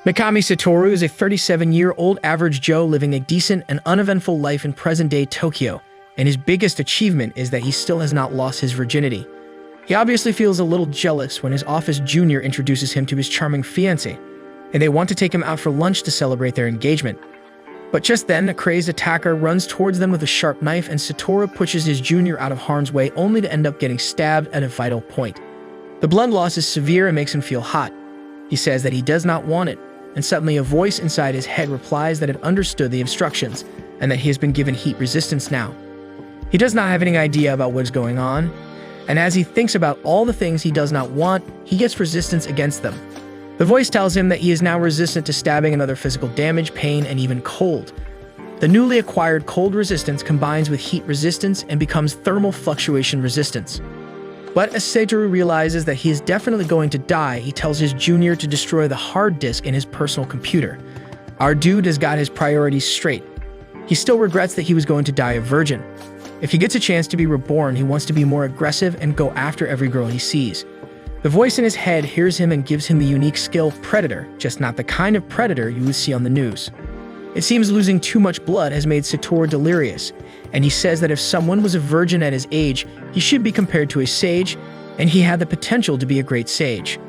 Mikami Satoru is a 37-year-old average Joe living a decent and uneventful life in present-day Tokyo, and his biggest achievement is that he still has not lost his virginity. He obviously feels a little jealous when his office junior introduces him to his charming fiancée, and they want to take him out for lunch to celebrate their engagement. But just then, a crazed attacker runs towards them with a sharp knife, and Satoru pushes his junior out of harm's way only to end up getting stabbed at a vital point. The blood loss is severe and makes him feel hot. He says that he does not want it, and suddenly a voice inside his head replies that it understood the instructions and that he has been given heat resistance now. He does not have any idea about what is going on, and as he thinks about all the things he does not want, he gets resistance against them. The voice tells him that he is now resistant to stabbing and other physical damage, pain, and even cold. The newly acquired cold resistance combines with heat resistance and becomes thermal fluctuation resistance. But as Satoru realizes that he is definitely going to die, he tells his junior to destroy the hard disk in his personal computer. Our dude has got his priorities straight. He still regrets that he was going to die a virgin. If he gets a chance to be reborn, he wants to be more aggressive and go after every girl he sees. The voice in his head hears him and gives him the unique skill Predator, just not the kind of predator you would see on the news. It seems losing too much blood has made Satoru delirious, and he says that if someone was a virgin at his age, he should be compared to a sage, and he had the potential to be a great sage.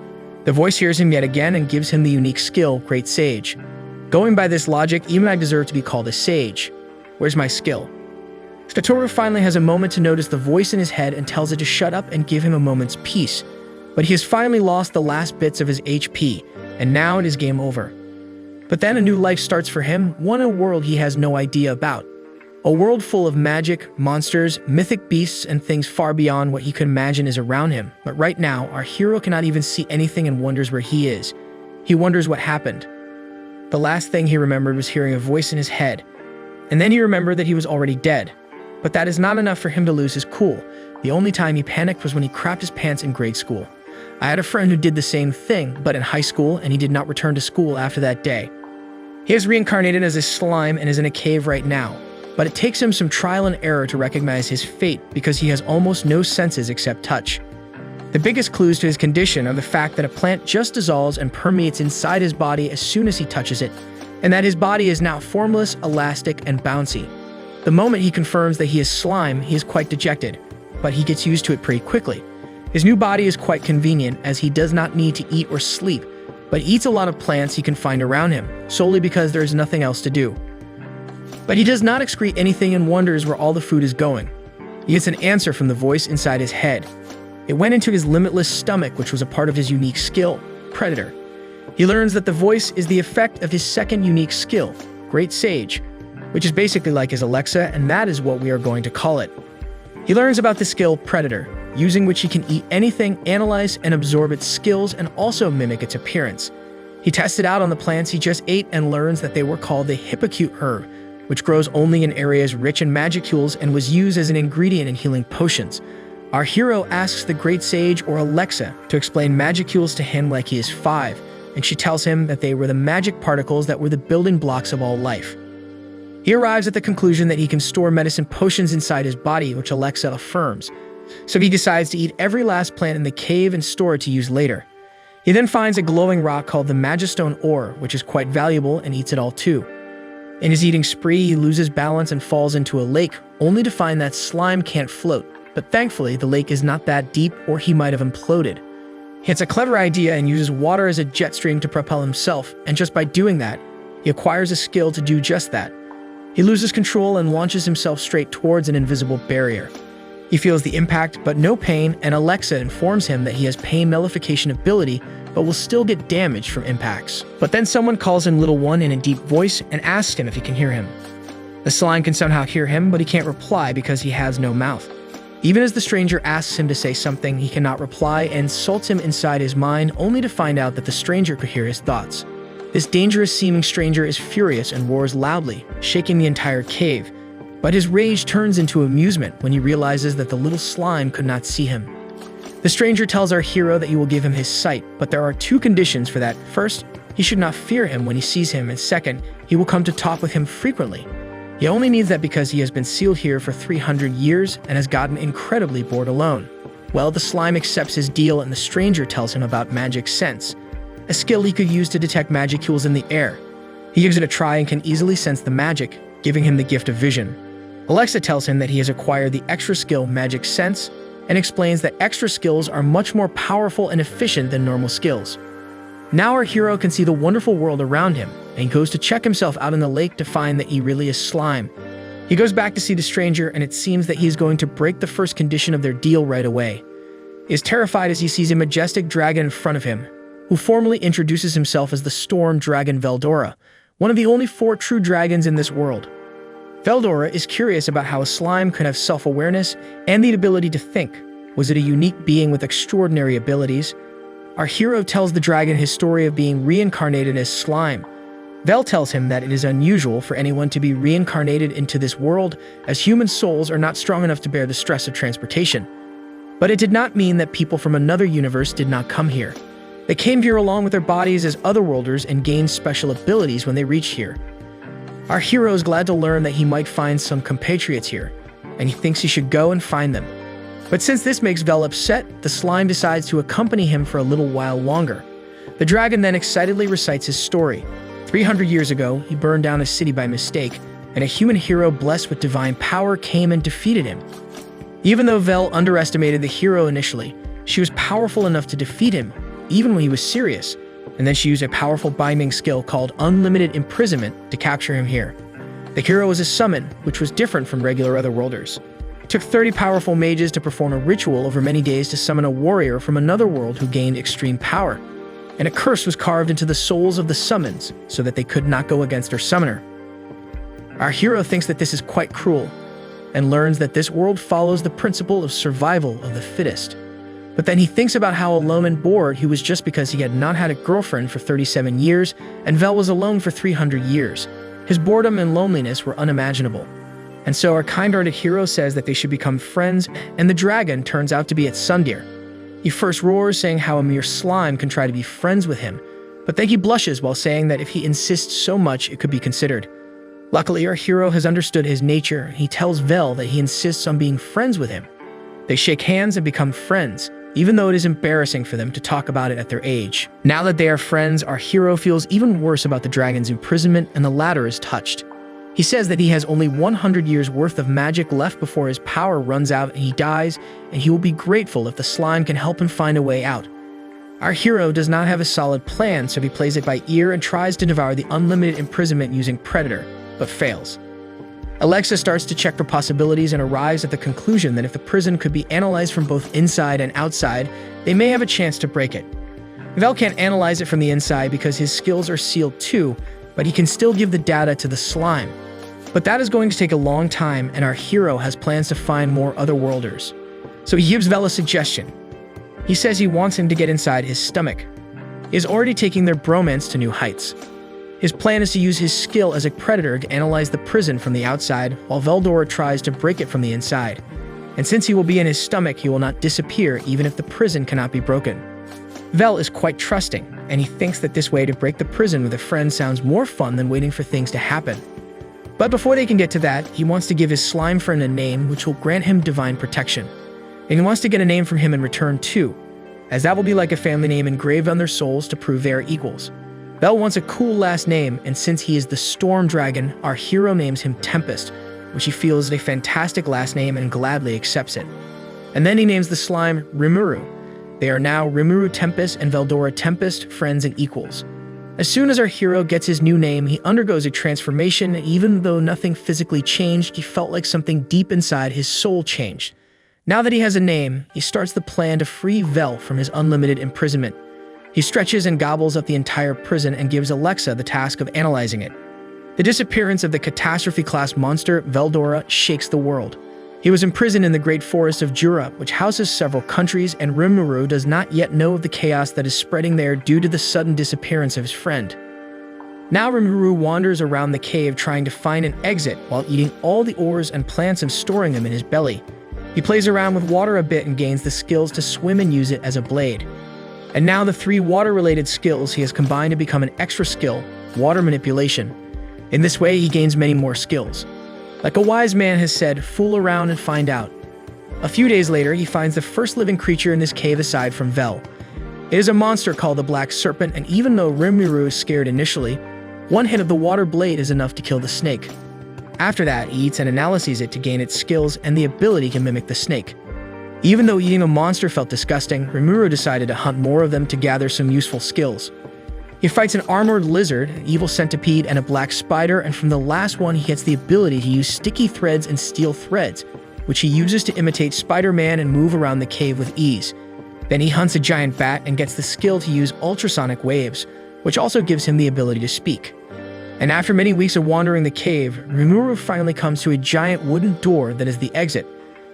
The voice hears him yet again and gives him the unique skill, Great Sage. Going by this logic, even I deserve to be called a sage. Where's my skill? Satoru finally has a moment to notice the voice in his head and tells it to shut up and give him a moment's peace. But he has finally lost the last bits of his HP, and now it is game over. But then a new life starts for him, one in a world he has no idea about. A world full of magic, monsters, mythic beasts, and things far beyond what he could imagine is around him. But right now, our hero cannot even see anything and wonders where he is. He wonders what happened. The last thing he remembered was hearing a voice in his head. And then he remembered that he was already dead. But that is not enough for him to lose his cool. The only time he panicked was when he crapped his pants in grade school. I had a friend who did the same thing, but in high school, and he did not return to school after that day. He is reincarnated as a slime and is in a cave right now, but it takes him some trial and error to recognize his fate because he has almost no senses except touch. The biggest clues to his condition are the fact that a plant just dissolves and permeates inside his body as soon as he touches it, and that his body is now formless, elastic, and bouncy. The moment he confirms that he is slime, he is quite dejected, but he gets used to it pretty quickly. His new body is quite convenient as he does not need to eat or sleep, but eats a lot of plants he can find around him, solely because there is nothing else to do. But he does not excrete anything and wonders where all the food is going. He gets an answer from the voice inside his head. It went into his limitless stomach, which was a part of his unique skill, Predator. He learns that the voice is the effect of his second unique skill, Great Sage, which is basically like his Alexa, and that is what we are going to call it. He learns about the skill Predator, using which he can eat anything, analyze and absorb its skills, and also mimic its appearance. He tests it out on the plants he just ate and learns that they were called the hippocute herb, which grows only in areas rich in magicules and was used as an ingredient in healing potions. Our hero asks the Great Sage, or Alexa, to explain magicules to him like he is 5, and she tells him that they were the magic particles that were the building blocks of all life. He arrives at the conclusion that he can store medicine potions inside his body, which Alexa affirms. So he decides to eat every last plant in the cave and store it to use later. He then finds a glowing rock called the Magistone ore, which is quite valuable, and eats it all too. In his eating spree, he loses balance and falls into a lake, only to find that slime can't float. But thankfully, the lake is not that deep, or he might have imploded. He has a clever idea and uses water as a jet stream to propel himself, and just by doing that, he acquires a skill to do just that. He loses control and launches himself straight towards an invisible barrier. He feels the impact, but no pain, and Alexa informs him that he has pain nullification ability, but will still get damaged from impacts. But then someone calls him Little One in a deep voice and asks him if he can hear him. The slime can somehow hear him, but he can't reply because he has no mouth. Even as the stranger asks him to say something, he cannot reply and insults him inside his mind, only to find out that the stranger could hear his thoughts. This dangerous-seeming stranger is furious and roars loudly, shaking the entire cave. But his rage turns into amusement when he realizes that the little slime could not see him. The stranger tells our hero that he will give him his sight, but there are 2 conditions for that. First, he should not fear him when he sees him, and second, he will come to talk with him frequently. He only needs that because he has been sealed here for 300 years and has gotten incredibly bored alone. Well, the slime accepts his deal and the stranger tells him about magic sense. a skill he could use to detect magicules in the air. He gives it a try and can easily sense the magic, giving him the gift of vision. Alexa tells him that he has acquired the extra skill Magic Sense and explains that extra skills are much more powerful and efficient than normal skills. Now our hero can see the wonderful world around him, and he goes to check himself out in the lake to find that he really is slime. He goes back to see the stranger, and it seems that he's going to break the first condition of their deal right away. He is terrified as he sees a majestic dragon in front of him, who formally introduces himself as the storm dragon Veldora, one of the only 4 true dragons in this world. Veldora is curious about how a slime could have self-awareness and the ability to think. Was it a unique being with extraordinary abilities? Our hero tells the dragon his story of being reincarnated as slime. Vel tells him that it is unusual for anyone to be reincarnated into this world, as human souls are not strong enough to bear the stress of transportation. But it did not mean that people from another universe did not come here. They came here along with their bodies as otherworlders and gained special abilities when they reached here. Our hero is glad to learn that he might find some compatriots here, and he thinks he should go and find them. But since this makes Vel upset, the slime decides to accompany him for a little while longer. The dragon then excitedly recites his story. 300 years ago, he burned down a city by mistake, and a human hero blessed with divine power came and defeated him. Even though Vel underestimated the hero initially, she was powerful enough to defeat him, even when he was serious, and then she used a powerful binding skill called unlimited imprisonment to capture him here. The hero was a summon, which was different from regular otherworlders. It took 30 powerful mages to perform a ritual over many days to summon a warrior from another world who gained extreme power, and a curse was carved into the souls of the summons so that they could not go against their summoner. Our hero thinks that this is quite cruel, and learns that this world follows the principle of survival of the fittest. But then he thinks about how alone and bored he was just because he had not had a girlfriend for 37 years, and Vel was alone for 300 years. His boredom and loneliness were unimaginable. And so our kind-hearted hero says that they should become friends, and the dragon turns out to be its son deer. He first roars, saying how a mere slime can try to be friends with him, but then he blushes while saying that if he insists so much, it could be considered. Luckily, our hero has understood his nature. He tells Vel that he insists on being friends with him. They shake hands and become friends, even though it is embarrassing for them to talk about it at their age. Now that they are friends, our hero feels even worse about the dragon's imprisonment, and the latter is touched. He says that he has only 100 years worth of magic left before his power runs out and he dies, and he will be grateful if the slime can help him find a way out. Our hero does not have a solid plan, so he plays it by ear and tries to devour the unlimited imprisonment using Predator, but fails. Alexa starts to check for possibilities and arrives at the conclusion that if the prison could be analyzed from both inside and outside, they may have a chance to break it. Vel can't analyze it from the inside because his skills are sealed too, but he can still give the data to the slime. But that is going to take a long time, and our hero has plans to find more otherworlders. So he gives Vel a suggestion. He says he wants him to get inside his stomach. He is already taking their bromance to new heights. His plan is to use his skill as a predator to analyze the prison from the outside, while Veldora tries to break it from the inside. And since he will be in his stomach, he will not disappear even if the prison cannot be broken. Vel is quite trusting, and he thinks that this way to break the prison with a friend sounds more fun than waiting for things to happen. But before they can get to that, he wants to give his slime friend a name which will grant him divine protection. And he wants to get a name from him in return too, as that will be like a family name engraved on their souls to prove they are equals. Vel wants a cool last name, and since he is the Storm Dragon, our hero names him Tempest, which he feels is a fantastic last name and gladly accepts it. And then he names the slime Rimuru. They are now Rimuru Tempest and Veldora Tempest, friends and equals. As soon as our hero gets his new name, he undergoes a transformation. Even though nothing physically changed, he felt like something deep inside his soul changed. Now that he has a name, he starts the plan to free Vel from his unlimited imprisonment. He stretches and gobbles up the entire prison and gives Alexa the task of analyzing it. The disappearance of the catastrophe-class monster Veldora shakes the world. He was imprisoned in the Great Forest of Jura, which houses several countries, and Rimuru does not yet know of the chaos that is spreading there due to the sudden disappearance of his friend. Now Rimuru wanders around the cave trying to find an exit while eating all the ores and plants and storing them in his belly. He plays around with water a bit and gains the skills to swim and use it as a blade. And now the 3 water-related skills he has combined to become an extra skill, water manipulation. In this way, he gains many more skills. Like a wise man has said, fool around and find out. A few days later, he finds the first living creature in this cave aside from Vel. It is a monster called the Black Serpent, and even though Rimuru is scared initially, one hit of the water blade is enough to kill the snake. After that, he eats and analyzes it to gain its skills and the ability to mimic the snake. Even though eating a monster felt disgusting, Rimuru decided to hunt more of them to gather some useful skills. He fights an armored lizard, an evil centipede, and a black spider, and from the last one he gets the ability to use sticky threads and steel threads, which he uses to imitate Spider-Man and move around the cave with ease. Then he hunts a giant bat and gets the skill to use ultrasonic waves, which also gives him the ability to speak. And after many weeks of wandering the cave, Rimuru finally comes to a giant wooden door that is the exit.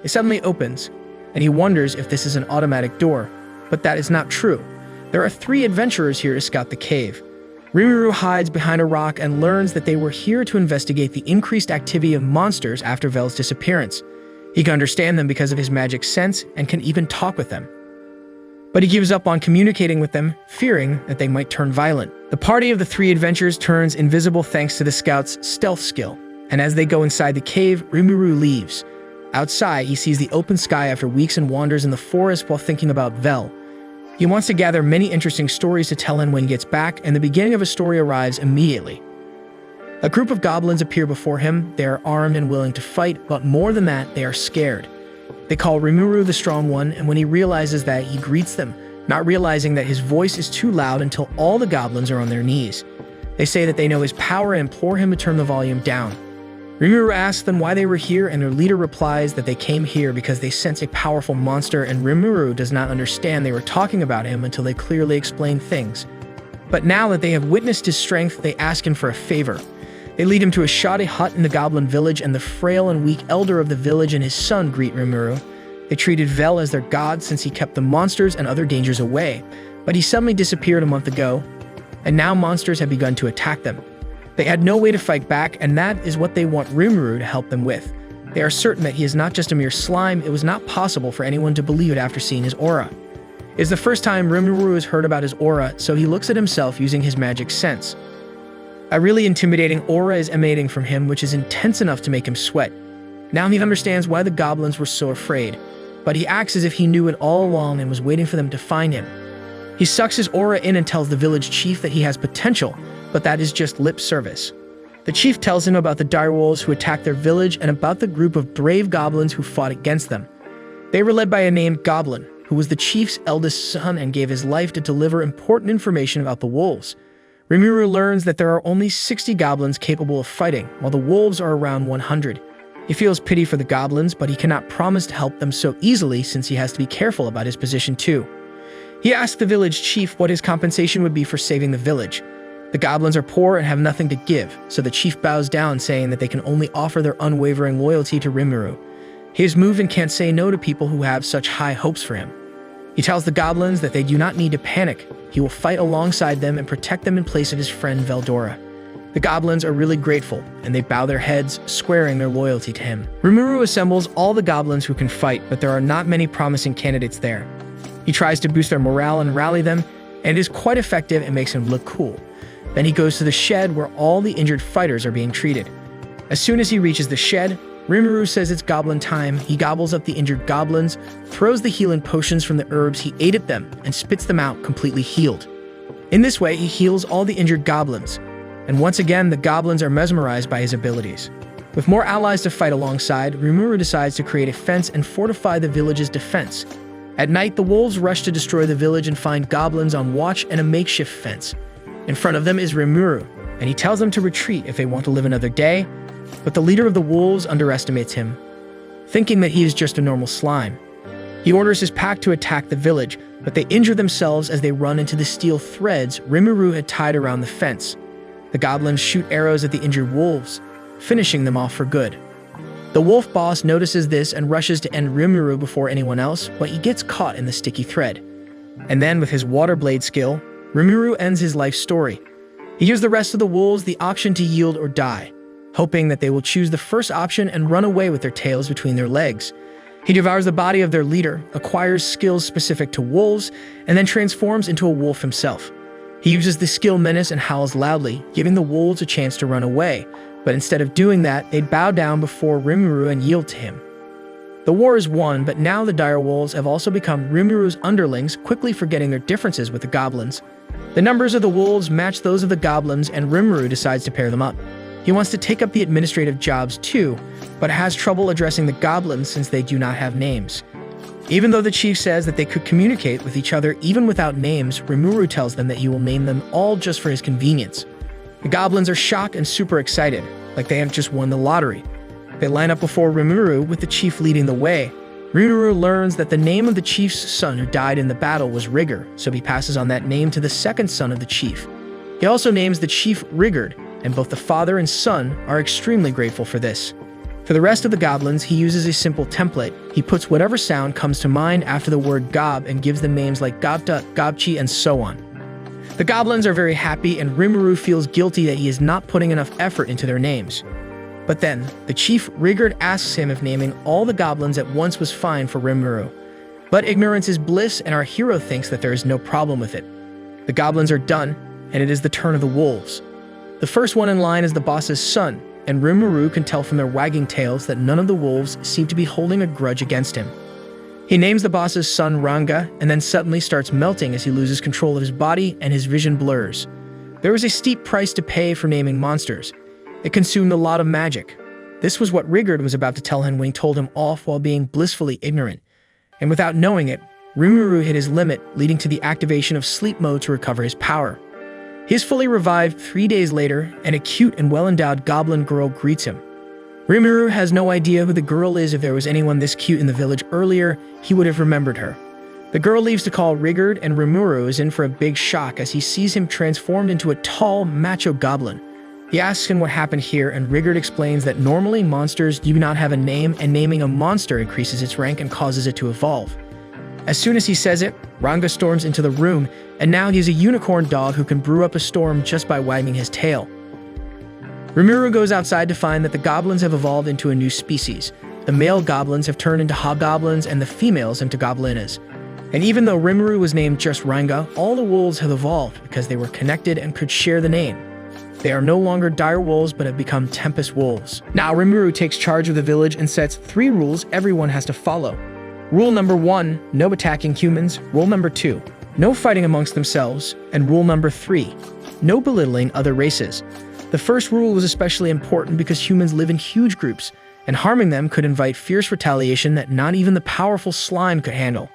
It suddenly opens, and he wonders if this is an automatic door, but that is not true. There are 3 adventurers here to scout the cave. Rimuru hides behind a rock and learns that they were here to investigate the increased activity of monsters after Vel's disappearance. He can understand them because of his magic sense and can even talk with them. But he gives up on communicating with them, fearing that they might turn violent. The party of the 3 adventurers turns invisible thanks to the scout's stealth skill, and as they go inside the cave, Rimuru leaves. Outside, he sees the open sky after weeks and wanders in the forest while thinking about Vel. He wants to gather many interesting stories to tell him when he gets back, and the beginning of a story arrives immediately. A group of goblins appear before him. They are armed and willing to fight, but more than that, they are scared. They call Rimuru the Strong One, and when he realizes that, he greets them, not realizing that his voice is too loud until all the goblins are on their knees. They say that they know his power and implore him to turn the volume down. Rimuru asks them why they were here, and their leader replies that they came here because they sense a powerful monster, and Rimuru does not understand they were talking about him until they clearly explain things. But now that they have witnessed his strength, they ask him for a favor. They lead him to a shoddy hut in the goblin village, and the frail and weak elder of the village and his son greet Rimuru. They treated Vel as their god since he kept the monsters and other dangers away, but he suddenly disappeared a month ago, and now monsters have begun to attack them. They had no way to fight back, and that is what they want Rimuru to help them with. They are certain that he is not just a mere slime. It was not possible for anyone to believe it after seeing his aura. It is the first time Rimuru has heard about his aura, so he looks at himself using his magic sense. A really intimidating aura is emanating from him, which is intense enough to make him sweat. Now he understands why the goblins were so afraid, but he acts as if he knew it all along and was waiting for them to find him. He sucks his aura in and tells the village chief that he has potential, but that is just lip service. The chief tells him about the direwolves who attacked their village and about the group of brave goblins who fought against them. They were led by a named Goblin, who was the chief's eldest son and gave his life to deliver important information about the wolves. Rimuru learns that there are only 60 goblins capable of fighting, while the wolves are around 100. He feels pity for the goblins, but he cannot promise to help them so easily since he has to be careful about his position too. He asks the village chief what his compensation would be for saving the village. The goblins are poor and have nothing to give, so the chief bows down, saying that they can only offer their unwavering loyalty to Rimuru. He is moved and can't say no to people who have such high hopes for him. He tells the goblins that they do not need to panic. He will fight alongside them and protect them in place of his friend Veldora. The goblins are really grateful, and they bow their heads, swearing their loyalty to him. Rimuru assembles all the goblins who can fight, but there are not many promising candidates there. He tries to boost their morale and rally them, and it is quite effective and makes him look cool. Then he goes to the shed where all the injured fighters are being treated. As soon as he reaches the shed, Rimuru says it's goblin time. He gobbles up the injured goblins, throws the healing potions from the herbs he ate at them, and spits them out completely healed. In this way, he heals all the injured goblins. And once again, the goblins are mesmerized by his abilities. With more allies to fight alongside, Rimuru decides to create a fence and fortify the village's defense. At night, the wolves rush to destroy the village and find goblins on watch and a makeshift fence. In front of them is Rimuru, and he tells them to retreat if they want to live another day, but the leader of the wolves underestimates him, thinking that he is just a normal slime. He orders his pack to attack the village, but they injure themselves as they run into the steel threads Rimuru had tied around the fence. The goblins shoot arrows at the injured wolves, finishing them off for good. The wolf boss notices this and rushes to end Rimuru before anyone else, but he gets caught in the sticky thread. And then with his water blade skill, Rimuru ends his life story. He gives the rest of the wolves the option to yield or die, hoping that they will choose the first option and run away with their tails between their legs. He devours the body of their leader, acquires skills specific to wolves, and then transforms into a wolf himself. He uses the skill Menace and howls loudly, giving the wolves a chance to run away, but instead of doing that, they bow down before Rimuru and yield to him. The war is won, but now the dire wolves have also become Rimuru's underlings, quickly forgetting their differences with the goblins. The numbers of the wolves match those of the goblins, and Rimuru decides to pair them up. He wants to take up the administrative jobs too, but has trouble addressing the goblins since they do not have names. Even though the chief says that they could communicate with each other even without names, Rimuru tells them that he will name them all just for his convenience. The goblins are shocked and super excited, like they have just won the lottery. They line up before Rimuru, with the chief leading the way. Rimuru learns that the name of the chief's son who died in the battle was Rigger, so he passes on that name to the second son of the chief. He also names the chief Rigard, and both the father and son are extremely grateful for this. For the rest of the goblins, he uses a simple template. He puts whatever sound comes to mind after the word gob and gives them names like Gobta, Gobchi, and so on. The goblins are very happy, and Rimuru feels guilty that he is not putting enough effort into their names. But then, the chief Rigard asks him if naming all the goblins at once was fine for Rimuru. But ignorance is bliss, and our hero thinks that there is no problem with it. The goblins are done, and it is the turn of the wolves. The first one in line is the boss's son, and Rimuru can tell from their wagging tails that none of the wolves seem to be holding a grudge against him. He names the boss's son Ranga, and then suddenly starts melting as he loses control of his body and his vision blurs. There is a steep price to pay for naming monsters. It consumed a lot of magic. This was what Rigard was about to tell him when he told him off while being blissfully ignorant. And without knowing it, Rimuru hit his limit, leading to the activation of sleep mode to recover his power. He is fully revived 3 days later, and a cute and well-endowed goblin girl greets him. Rimuru has no idea who the girl is. If there was anyone this cute in the village earlier, he would have remembered her. The girl leaves to call Rigard, and Rimuru is in for a big shock as he sees him transformed into a tall, macho goblin. He asks him what happened here, and Rigard explains that normally monsters do not have a name, and naming a monster increases its rank and causes it to evolve. As soon as he says it, Ranga storms into the room, and now he's a unicorn dog who can brew up a storm just by wagging his tail. Rimuru goes outside to find that the goblins have evolved into a new species. The male goblins have turned into hobgoblins and the females into goblinas. And even though Rimuru was named just Ranga, all the wolves have evolved because they were connected and could share the name. They are no longer dire wolves but have become tempest wolves. Now Rimuru takes charge of the village and sets 3 rules everyone has to follow. Rule number 1, no attacking humans. Rule number 2, no fighting amongst themselves. And rule number 3, no belittling other races. The first rule was especially important because humans live in huge groups, and harming them could invite fierce retaliation that not even the powerful slime could handle.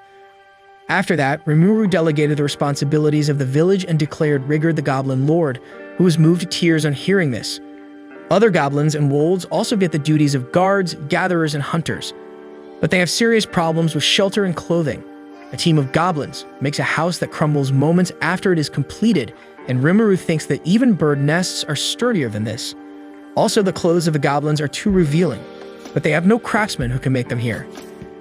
After that, Rimuru delegated the responsibilities of the village and declared Rigard the Goblin Lord, who was moved to tears on hearing this. Other goblins and wolves also get the duties of guards, gatherers, and hunters. But they have serious problems with shelter and clothing. A team of goblins makes a house that crumbles moments after it is completed, and Rimuru thinks that even bird nests are sturdier than this. Also, the clothes of the goblins are too revealing, but they have no craftsmen who can make them here.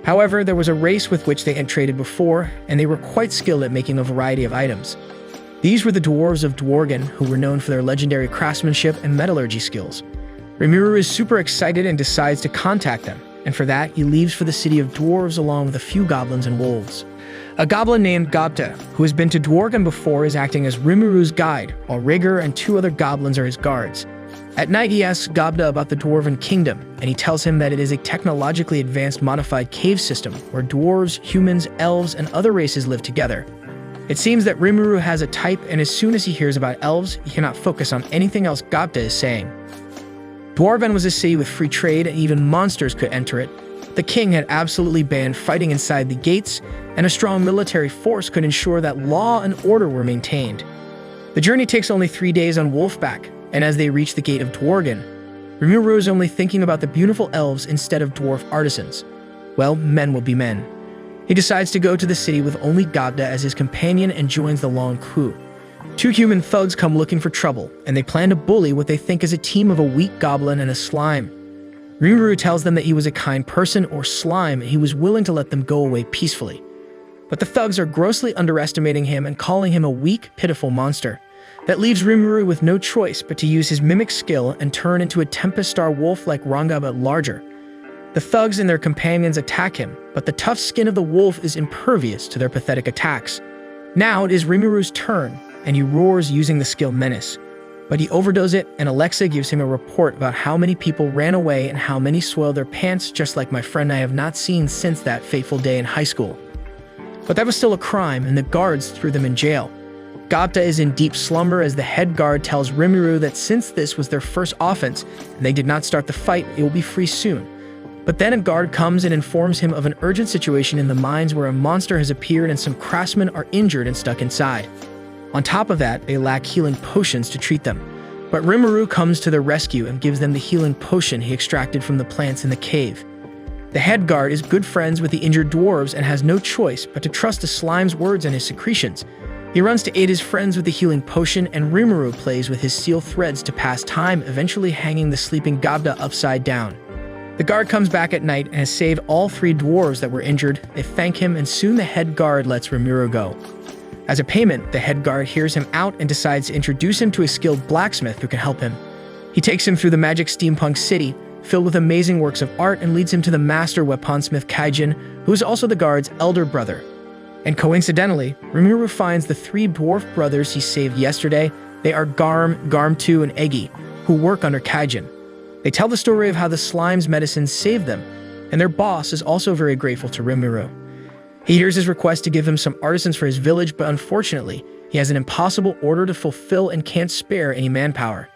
However, there was a race with which they had traded before, and they were quite skilled at making a variety of items. These were the dwarves of Dworgen, who were known for their legendary craftsmanship and metallurgy skills. Rimuru is super excited and decides to contact them, and for that, he leaves for the city of dwarves along with a few goblins and wolves. A goblin named Gobta, who has been to Dworgen before, is acting as Rimuru's guide, while Rigger and 2 other goblins are his guards. At night, he asks Gobta about the Dwarven Kingdom, and he tells him that it is a technologically advanced modified cave system where dwarves, humans, elves, and other races live together. It seems that Rimuru has a type, and as soon as he hears about elves, he cannot focus on anything else Gobta is saying. Dwarven was a city with free trade, and even monsters could enter it. The king had absolutely banned fighting inside the gates, and a strong military force could ensure that law and order were maintained. The journey takes only 3 days on Wolfback, and as they reach the gate of Dworgen, Rimuru is only thinking about the beautiful elves instead of dwarf artisans. Well, men will be men. He decides to go to the city with only Gobta as his companion and joins the long crew. 2 human thugs come looking for trouble, and they plan to bully what they think is a team of a weak goblin and a slime. Rimuru tells them that he was a kind person or slime, and he was willing to let them go away peacefully. But the thugs are grossly underestimating him and calling him a weak, pitiful monster. That leaves Rimuru with no choice but to use his mimic skill and turn into a Tempest Star wolf like Ranga but larger. The thugs and their companions attack him, but the tough skin of the wolf is impervious to their pathetic attacks. Now it is Rimuru's turn, and he roars using the skill Menace. But he overdoses it, and Alexa gives him a report about how many people ran away and how many soiled their pants, just like my friend I have not seen since that fateful day in high school. But that was still a crime, and the guards threw them in jail. Gobta is in deep slumber as the head guard tells Rimuru that since this was their first offense and they did not start the fight, it will be free soon. But then a guard comes and informs him of an urgent situation in the mines where a monster has appeared and some craftsmen are injured and stuck inside. On top of that, they lack healing potions to treat them. But Rimuru comes to their rescue and gives them the healing potion he extracted from the plants in the cave. The head guard is good friends with the injured dwarves and has no choice but to trust the slime's words and his secretions. He runs to aid his friends with the healing potion, and Rimuru plays with his steel threads to pass time, eventually hanging the sleeping Gobta upside down. The guard comes back at night and has saved all 3 dwarves that were injured. They thank him, and soon the head guard lets Rimuru go. As a payment, the head guard hears him out and decides to introduce him to a skilled blacksmith who can help him. He takes him through the magic steampunk city, filled with amazing works of art, and leads him to the master weaponsmith Kaijin, who is also the guard's elder brother. And coincidentally, Rimuru finds the 3 dwarf brothers he saved yesterday. They are Garm, Garm2, and Egi, who work under Kaijin. They tell the story of how the slime's medicine saved them, and their boss is also very grateful to Rimuru. He hears his request to give him some artisans for his village, but unfortunately, he has an impossible order to fulfill and can't spare any manpower.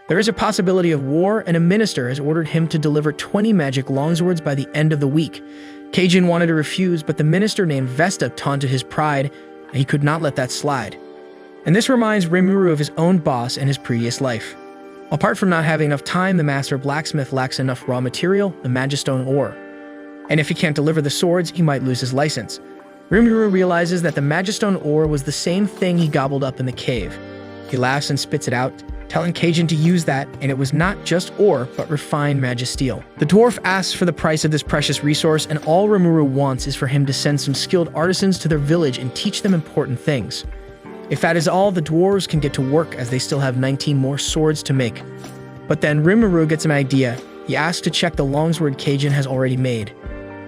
There is a possibility of war, and a minister has ordered him to deliver 20 magic longswords by the end of the week. Kaijin wanted to refuse, but the minister named Vesta taunted his pride, and he could not let that slide. And this reminds Rimuru of his own boss and his previous life. Apart from not having enough time, the master blacksmith lacks enough raw material, the magistone ore. And if he can't deliver the swords, he might lose his license. Rimuru realizes that the magistone ore was the same thing he gobbled up in the cave. He laughs and spits it out, telling Kaijin to use that, and it was not just ore, but refined magisteel. The dwarf asks for the price of this precious resource, and all Rimuru wants is for him to send some skilled artisans to their village and teach them important things. If that is all, the dwarves can get to work as they still have 19 more swords to make. But then Rimuru gets an idea. He asks to check the longsword Kaijin has already made.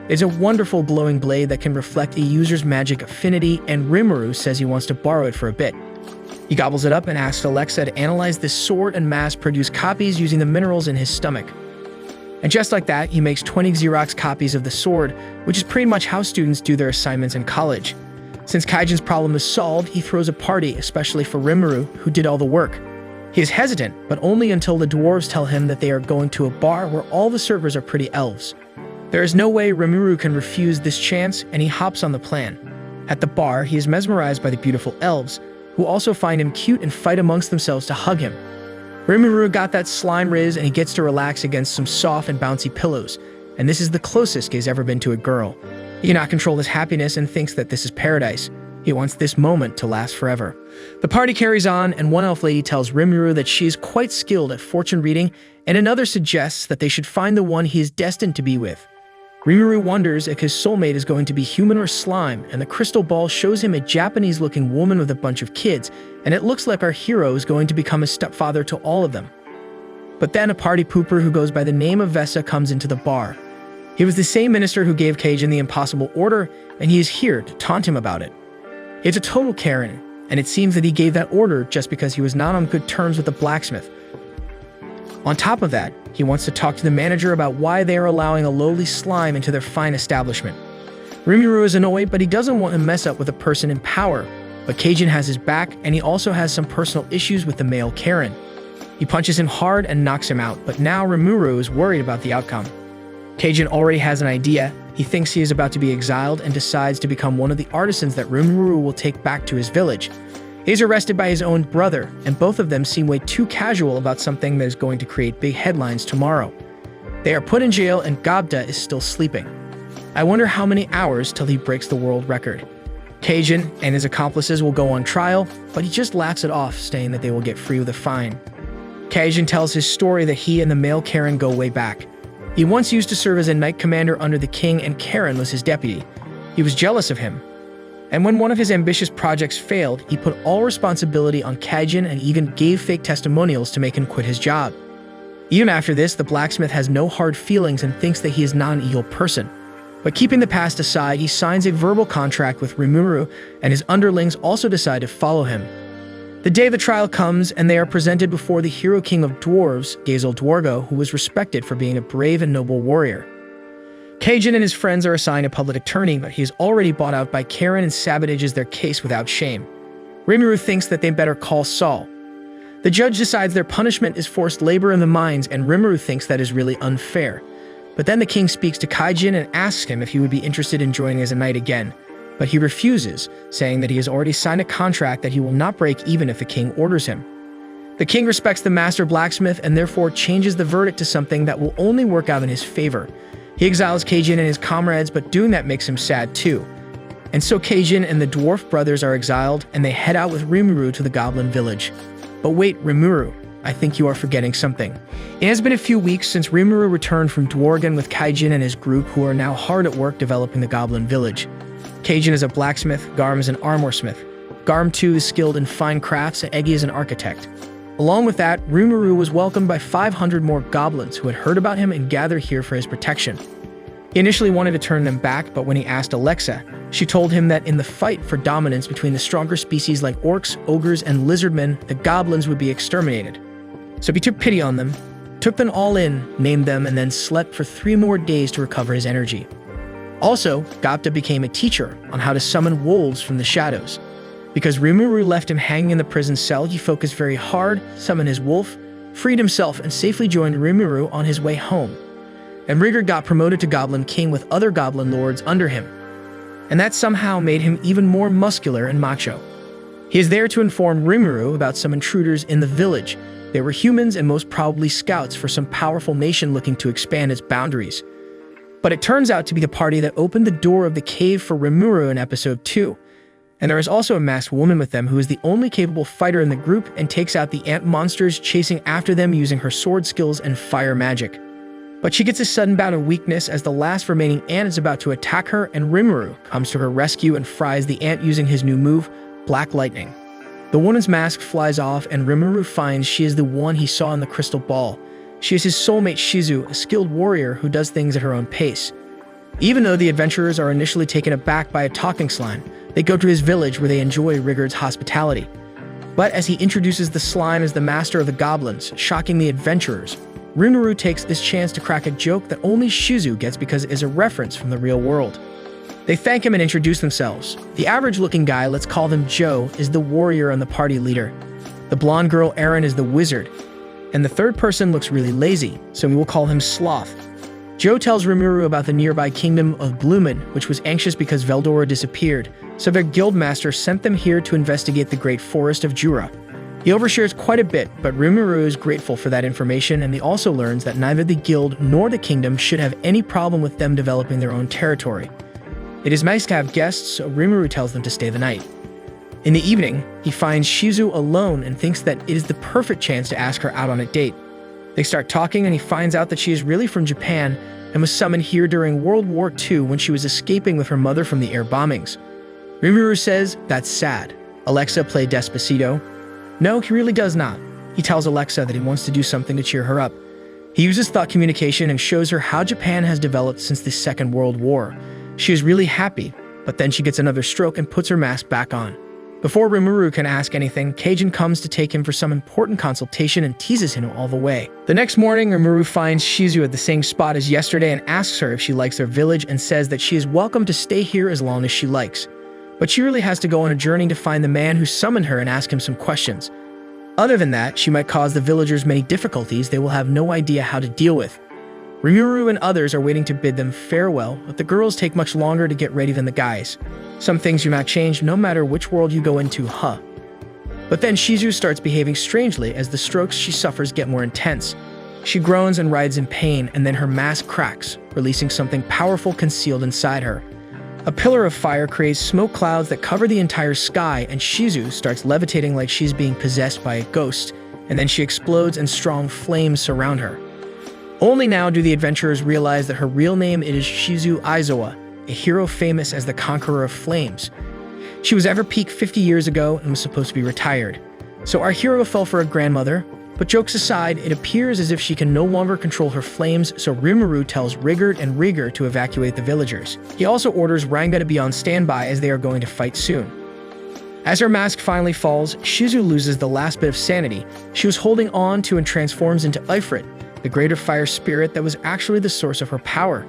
It's a wonderful glowing blade that can reflect a user's magic affinity, and Rimuru says he wants to borrow it for a bit. He gobbles it up and asks Alexa to analyze this sword and mass-produce copies using the minerals in his stomach. And just like that, he makes 20 Xerox copies of the sword, which is pretty much how students do their assignments in college. Since Kaijin's problem is solved, he throws a party, especially for Rimuru, who did all the work. He is hesitant, but only until the dwarves tell him that they are going to a bar where all the servers are pretty elves. There is no way Rimuru can refuse this chance, and he hops on the plan. At the bar, he is mesmerized by the beautiful elves, who also find him cute and fight amongst themselves to hug him. Rimuru got that slime riz, and he gets to relax against some soft and bouncy pillows, and this is the closest he's ever been to a girl. He cannot control his happiness and thinks that this is paradise. He wants this moment to last forever. The party carries on, and one elf lady tells Rimuru that she is quite skilled at fortune reading, and another suggests that they should find the one he is destined to be with. Rimuru wonders if his soulmate is going to be human or slime, and the crystal ball shows him a Japanese-looking woman with a bunch of kids, and it looks like our hero is going to become a stepfather to all of them. But then a party pooper who goes by the name of Vesta comes into the bar. He was the same minister who gave Kaijin the impossible order, and he is here to taunt him about it. It's a total Karen, and it seems that he gave that order just because he was not on good terms with the blacksmith. On top of that, he wants to talk to the manager about why they are allowing a lowly slime into their fine establishment. Rimuru is annoyed, but he doesn't want to mess up with a person in power. But Kaijin has his back, and he also has some personal issues with the male Karen. He punches him hard and knocks him out, but now Rimuru is worried about the outcome. Kaijin already has an idea. He thinks he is about to be exiled and decides to become one of the artisans that Rimuru will take back to his village. He is arrested by his own brother, and both of them seem way too casual about something that is going to create big headlines tomorrow. They are put in jail, and Gobta is still sleeping. I wonder how many hours till he breaks the world record. Kaijin and his accomplices will go on trial, but he just laughs it off, saying that they will get free with a fine. Kaijin tells his story that he and the male Karen go way back. He once used to serve as a knight commander under the king, and Karen was his deputy. He was jealous of him. And when one of his ambitious projects failed, he put all responsibility on Kaijin and even gave fake testimonials to make him quit his job. Even after this, the blacksmith has no hard feelings and thinks that he is not an evil person. But keeping the past aside, he signs a verbal contract with Rimuru, and his underlings also decide to follow him. The day of the trial comes, and they are presented before the hero king of dwarves, Gazel Dwargo, who was respected for being a brave and noble warrior. Kajin and his friends are assigned a public attorney, but he is already bought out by Karen and sabotages their case without shame. Rimuru thinks that they better call Saul. The judge decides their punishment is forced labor in the mines, and Rimuru thinks that is really unfair. But then the king speaks to Kaijin and asks him if he would be interested in joining as a knight again. But he refuses, saying that he has already signed a contract that he will not break even if the king orders him. The king respects the master blacksmith and therefore changes the verdict to something that will only work out in his favor. He exiles Kaijin and his comrades, but doing that makes him sad too. And so Kaijin and the dwarf brothers are exiled, and they head out with Rimuru to the goblin village. But wait, Rimuru, I think you are forgetting something. It has been a few weeks since Rimuru returned from Dworgen with Kaijin and his group, who are now hard at work developing the goblin village. Kaijin is a blacksmith, Garm is an armorsmith. Garm too is skilled in fine crafts, and Eggy is an architect. Along with that, Rimuru was welcomed by 500 more goblins who had heard about him and gathered here for his protection. He initially wanted to turn them back, but when he asked Alexa, she told him that in the fight for dominance between the stronger species like orcs, ogres, and lizardmen, the goblins would be exterminated. So he took pity on them, took them all in, named them, and then slept for 3 more days to recover his energy. Also, Gapta became a teacher on how to summon wolves from the shadows. Because Rimuru left him hanging in the prison cell, he focused very hard, summoned his wolf, freed himself, and safely joined Rimuru on his way home. And Rigger got promoted to Goblin King with other goblin lords under him. And that somehow made him even more muscular and macho. He is there to inform Rimuru about some intruders in the village. They were humans and most probably scouts for some powerful nation looking to expand its boundaries. But it turns out to be the party that opened the door of the cave for Rimuru in episode 2. And there is also a masked woman with them who is the only capable fighter in the group and takes out the ant monsters, chasing after them using her sword skills and fire magic. But she gets a sudden bout of weakness as the last remaining ant is about to attack her, and Rimuru comes to her rescue and fries the ant using his new move, Black Lightning. The woman's mask flies off, and Rimuru finds she is the one he saw in the crystal ball. She is his soulmate Shizu, a skilled warrior who does things at her own pace. Even though the adventurers are initially taken aback by a talking slime, they go to his village where they enjoy Rigard's hospitality. But as he introduces the slime as the master of the goblins, shocking the adventurers, Rimuru takes this chance to crack a joke that only Shizu gets because it is a reference from the real world. They thank him and introduce themselves. The average-looking guy, let's call him Joe, is the warrior and the party leader. The blonde girl, Erin, is the wizard. And the third person looks really lazy, so we will call him Sloth. Joe tells Rimuru about the nearby kingdom of Bloomin, which was anxious because Veldora disappeared, so their guildmaster sent them here to investigate the great forest of Jura. He overshares quite a bit, but Rimuru is grateful for that information, and he also learns that neither the guild nor the kingdom should have any problem with them developing their own territory. It is nice to have guests, so Rimuru tells them to stay the night. In the evening, he finds Shizu alone and thinks that it is the perfect chance to ask her out on a date. They start talking, and he finds out that she is really from Japan and was summoned here during World War II when she was escaping with her mother from the air bombings. Rimuru says, "That's sad. Alexa, play Despacito." No, he really does not. He tells Alexa that he wants to do something to cheer her up. He uses thought communication and shows her how Japan has developed since the Second World War. She is really happy, but then she gets another stroke and puts her mask back on. Before Rimuru can ask anything, Kaijin comes to take him for some important consultation and teases him all the way. The next morning, Rimuru finds Shizu at the same spot as yesterday and asks her if she likes their village and says that she is welcome to stay here as long as she likes. But she really has to go on a journey to find the man who summoned her and ask him some questions. Other than that, she might cause the villagers many difficulties they will have no idea how to deal with. Rimuru and others are waiting to bid them farewell, but the girls take much longer to get ready than the guys. Some things do not change no matter which world you go into, huh? But then Shizu starts behaving strangely as the strokes she suffers get more intense. She groans and writhes in pain, and then her mask cracks, releasing something powerful concealed inside her. A pillar of fire creates smoke clouds that cover the entire sky, and Shizu starts levitating like she's being possessed by a ghost, and then she explodes and strong flames surround her. Only now do the adventurers realize that her real name is Shizu Aizawa, a hero famous as the Conqueror of Flames. She was ever peak 50 years ago and was supposed to be retired. So our hero fell for a grandmother, but jokes aside, it appears as if she can no longer control her flames, so Rimuru tells Rigard and Rigger to evacuate the villagers. He also orders Ranga to be on standby as they are going to fight soon. As her mask finally falls, Shizu loses the last bit of sanity she was holding on to and transforms into Ifrit, the greater fire spirit that was actually the source of her power.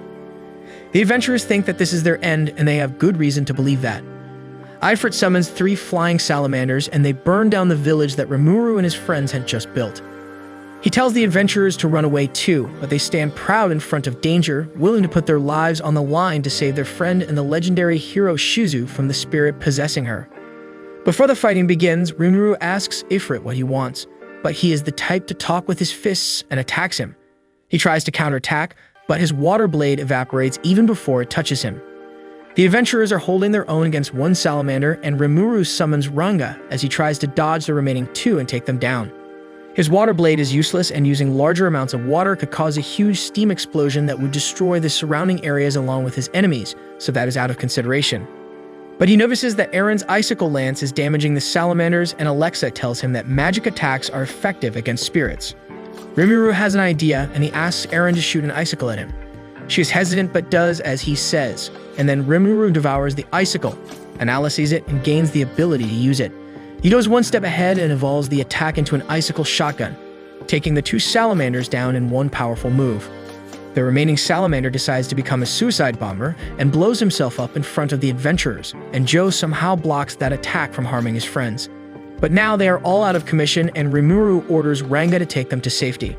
The adventurers think that this is their end, and they have good reason to believe that. Ifrit summons 3 flying salamanders, and they burn down the village that Rimuru and his friends had just built. He tells the adventurers to run away too, but they stand proud in front of danger, willing to put their lives on the line to save their friend and the legendary hero Shizu from the spirit possessing her. Before the fighting begins, Rimuru asks Ifrit what he wants, but he is the type to talk with his fists and attacks him. He tries to counterattack, but his water blade evaporates even before it touches him. The adventurers are holding their own against 1 salamander, and Rimuru summons Ranga as he tries to dodge the remaining 2 and take them down. His water blade is useless, and using larger amounts of water could cause a huge steam explosion that would destroy the surrounding areas along with his enemies, so that is out of consideration. But he notices that Aaron's icicle lance is damaging the salamanders, and Alexa tells him that magic attacks are effective against spirits. Rimuru has an idea, and he asks Aaron to shoot an icicle at him. She is hesitant but does as he says, and then Rimuru devours the icicle, analyzes it, and gains the ability to use it. He goes 1 step ahead and evolves the attack into an icicle shotgun, taking the 2 salamanders down in one powerful move. The remaining salamander decides to become a suicide bomber and blows himself up in front of the adventurers, and Joe somehow blocks that attack from harming his friends. But now they are all out of commission, and Rimuru orders Ranga to take them to safety.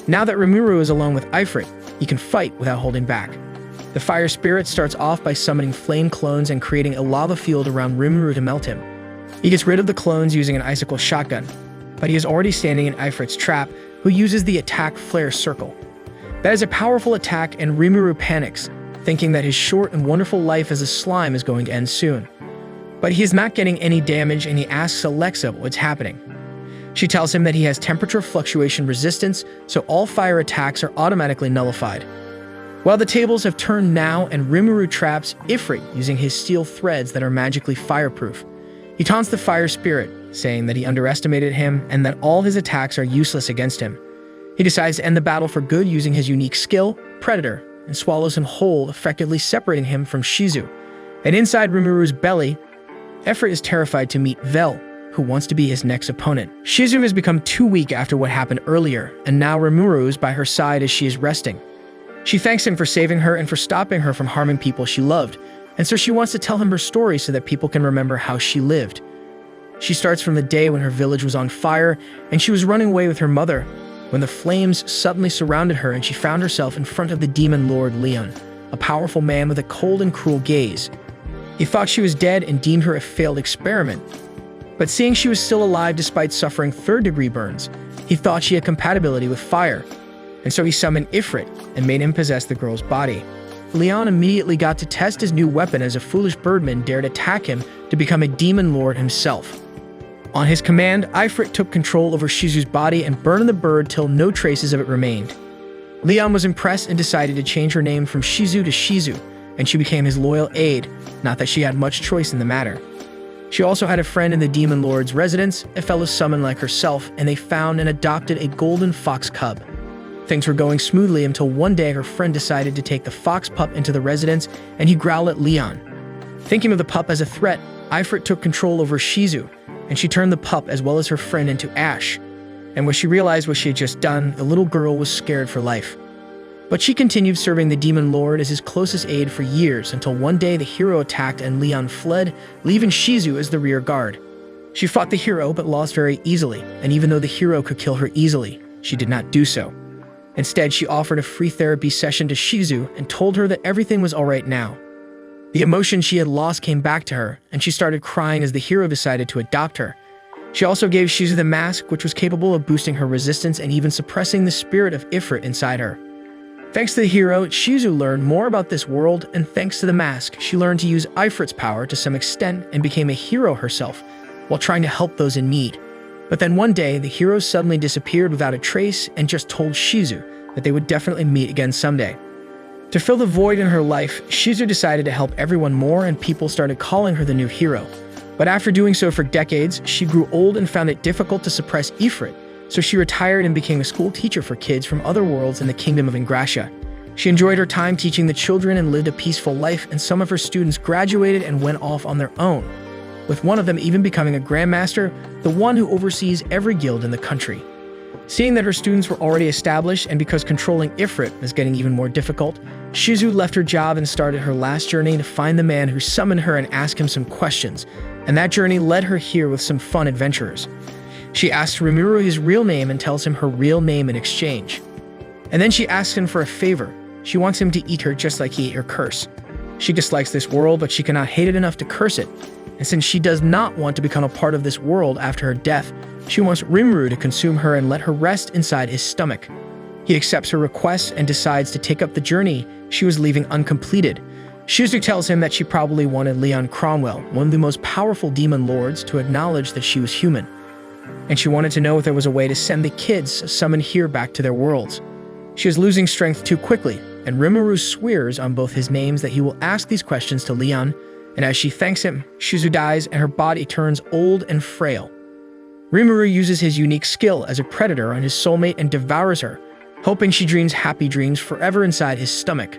Now that Rimuru is alone with Ifrit, he can fight without holding back. The fire spirit starts off by summoning flame clones and creating a lava field around Rimuru to melt him. He gets rid of the clones using an icicle shotgun, but he is already standing in Ifrit's trap, who uses the attack flare circle. That is a powerful attack, and Rimuru panics, thinking that his short and wonderful life as a slime is going to end soon. But he is not getting any damage, and he asks Alexa what's happening. She tells him that he has temperature fluctuation resistance, so all fire attacks are automatically nullified. Well, the tables have turned now, and Rimuru traps Ifrit using his steel threads that are magically fireproof. He taunts the fire spirit, saying that he underestimated him and that all his attacks are useless against him. He decides to end the battle for good using his unique skill, Predator, and swallows him whole, effectively separating him from Shizu. And inside Rimuru's belly, Ifrit is terrified to meet Vel, who wants to be his next opponent. Shizu has become too weak after what happened earlier, and now Rimuru is by her side as she is resting. She thanks him for saving her and for stopping her from harming people she loved, and so she wants to tell him her story so that people can remember how she lived. She starts from the day when her village was on fire and she was running away with her mother, when the flames suddenly surrounded her and she found herself in front of the demon lord Leon, a powerful man with a cold and cruel gaze. He thought she was dead and deemed her a failed experiment. But seeing she was still alive despite suffering 3rd-degree burns, he thought she had compatibility with fire, and so he summoned Ifrit and made him possess the girl's body. Leon immediately got to test his new weapon as a foolish birdman dared attack him to become a demon lord himself. On his command, Ifrit took control over Shizu's body and burned the bird till no traces of it remained. Leon was impressed and decided to change her name from Shizu to Shizu, and she became his loyal aide, not that she had much choice in the matter. She also had a friend in the demon lord's residence, a fellow summon like herself, and they found and adopted a golden fox cub. Things were going smoothly until one day her friend decided to take the fox pup into the residence, and he growled at Leon. Thinking of the pup as a threat, Ifrit took control over Shizu, and she turned the pup as well as her friend into ash. And when she realized what she had just done, the little girl was scared for life. But she continued serving the demon lord as his closest aide for years until one day the hero attacked and Leon fled, leaving Shizu as the rear guard. She fought the hero but lost very easily, and even though the hero could kill her easily, she did not do so. Instead, she offered a free therapy session to Shizu and told her that everything was alright now. The emotion she had lost came back to her, and she started crying as the hero decided to adopt her. She also gave Shizu the mask, which was capable of boosting her resistance and even suppressing the spirit of Ifrit inside her. Thanks to the hero, Shizu learned more about this world, and thanks to the mask, she learned to use Ifrit's power to some extent and became a hero herself, while trying to help those in need. But then one day, the hero suddenly disappeared without a trace and just told Shizu that they would definitely meet again someday. To fill the void in her life, Shizu decided to help everyone more, and people started calling her the new hero. But after doing so for decades, she grew old and found it difficult to suppress Ifrit, so she retired and became a school teacher for kids from other worlds in the kingdom of Ingrassia. She enjoyed her time teaching the children and lived a peaceful life, and some of her students graduated and went off on their own. with one of them even becoming a grandmaster, the one who oversees every guild in the country. Seeing that her students were already established and because controlling Ifrit was getting even more difficult, Shizu left her job and started her last journey to find the man who summoned her and ask him some questions, and that journey led her here with some fun adventurers. She asks Rimuru his real name and tells him her real name in exchange. And then she asks him for a favor. She wants him to eat her just like he ate her curse. She dislikes this world, but she cannot hate it enough to curse it. And since she does not want to become a part of this world after her death, she wants Rimuru to consume her and let her rest inside his stomach. He accepts her request and decides to take up the journey she was leaving uncompleted. Shizu tells him that she probably wanted Leon Cromwell, one of the most powerful demon lords, to acknowledge that she was human. And she wanted to know if there was a way to send the kids summoned here back to their worlds. She is losing strength too quickly, and Rimuru swears on both his names that he will ask these questions to Leon, and as she thanks him, Shizu dies and her body turns old and frail. Rimuru uses his unique skill as a predator on his soulmate and devours her, hoping she dreams happy dreams forever inside his stomach.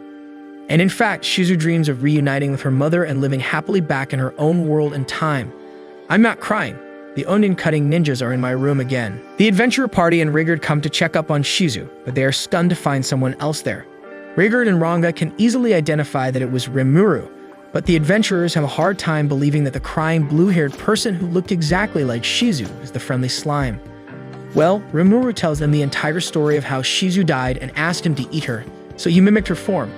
And in fact, Shizu dreams of reuniting with her mother and living happily back in her own world and time. I'm not crying. The onion-cutting ninjas are in my room again. The adventurer party and Rigard come to check up on Shizu, but they are stunned to find someone else there. Rigard and Ranga can easily identify that it was Rimuru, but the adventurers have a hard time believing that the crying blue-haired person who looked exactly like Shizu is the friendly slime. Well, Rimuru tells them the entire story of how Shizu died and asked him to eat her, so he mimicked her form.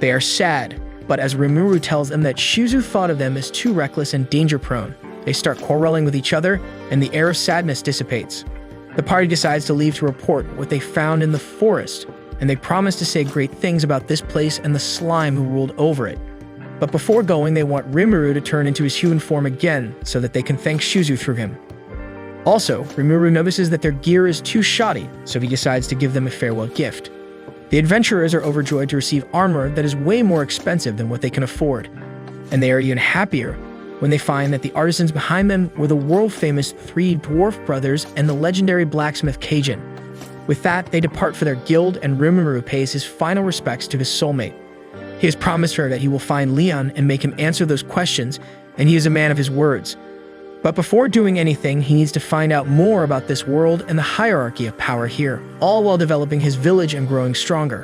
They are sad, but as Rimuru tells them that Shizu thought of them as too reckless and danger-prone, they start quarreling with each other, and the air of sadness dissipates. The party decides to leave to report what they found in the forest, and they promise to say great things about this place and the slime who ruled over it. But before going, they want Rimuru to turn into his human form again so that they can thank Shizu through him. Also, Rimuru notices that their gear is too shoddy, so he decides to give them a farewell gift. The adventurers are overjoyed to receive armor that is way more expensive than what they can afford, and they are even happier when they find that the artisans behind them were the world-famous three dwarf brothers and the legendary blacksmith Kajin. With that, they depart for their guild, and Rimuru pays his final respects to his soulmate. He has promised her that he will find Leon and make him answer those questions, and he is a man of his words. But before doing anything, he needs to find out more about this world and the hierarchy of power here, all while developing his village and growing stronger.